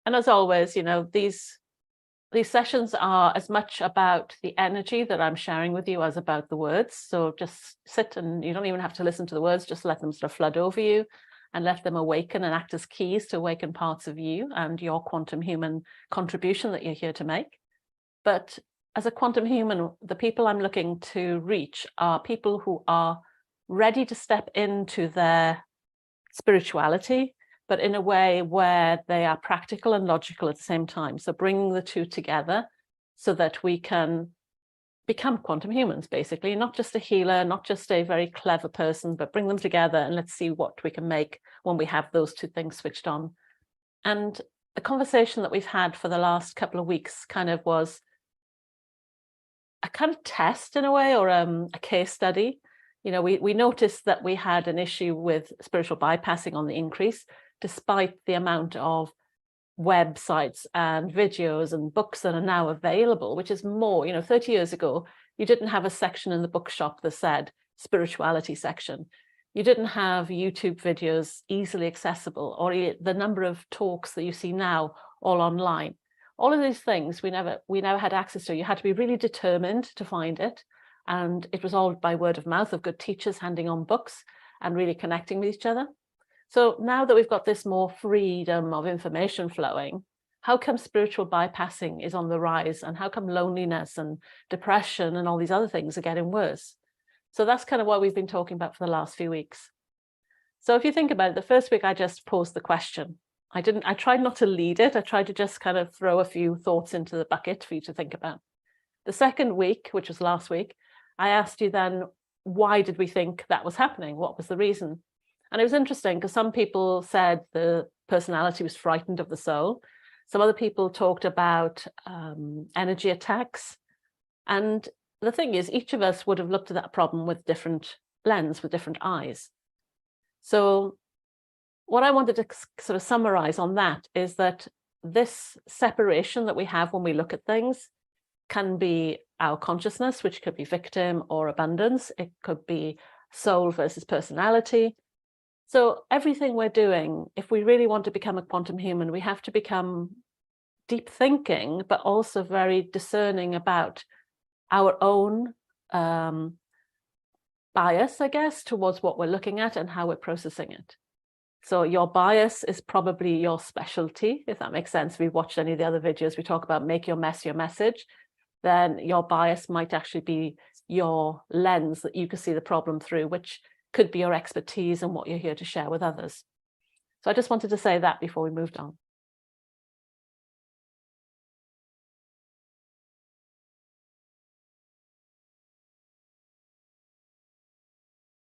And as always, these sessions are as much about the energy that I'm sharing with you as about the words. So just sit, and you don't even have to listen to the words, just let them sort of flood over you and let them awaken and act as keys to awaken parts of you and your quantum human contribution that you're here to make. But as a quantum human, the people I'm looking to reach are people who are ready to step into their spirituality, but in a way where they are practical and logical at the same time. So bringing the two together so that we can become quantum humans, basically, not just a healer, not just a very clever person, but bring them together and let's see what we can make when we have those two things switched on. And the conversation that we've had for the last couple of weeks kind of was a kind of test in a way, or a case study. We noticed that we had an issue with spiritual bypassing on the increase, despite the amount of websites and videos and books that are now available, which is more. 30 years ago, you didn't have a section in the bookshop that said spirituality section. You didn't have YouTube videos easily accessible, or the number of talks that you see now all online. All of these things we never had access to. You had to be really determined to find it. And it was all by word of mouth of good teachers handing on books and really connecting with each other. So now that we've got this more freedom of information flowing, how come spiritual bypassing is on the rise, and how come loneliness and depression and all these other things are getting worse? So that's kind of what we've been talking about for the last few weeks. So if you think about it, the first week I just posed the question. I tried not to lead it. I tried to just kind of throw a few thoughts into the bucket for you to think about. The second week, which was last week, I asked you then, why did we think that was happening? What was the reason? And it was interesting because some people said the personality was frightened of the soul. Some other people talked about energy attacks. And the thing is, each of us would have looked at that problem with different lens, with different eyes. So what I wanted to sort of summarize on that is that this separation that we have when we look at things can be our consciousness, which could be victim or abundance. It could be soul versus personality. So everything we're doing, if we really want to become a quantum human, we have to become deep thinking, but also very discerning about our own bias, I guess, towards what we're looking at and how we're processing it. So your bias is probably your specialty, if that makes sense. If you've watched any of the other videos, we talk about make your mess your message. Then your bias might actually be your lens that you can see the problem through, which could be your expertise and what you're here to share with others. So I just wanted to say that before we moved on.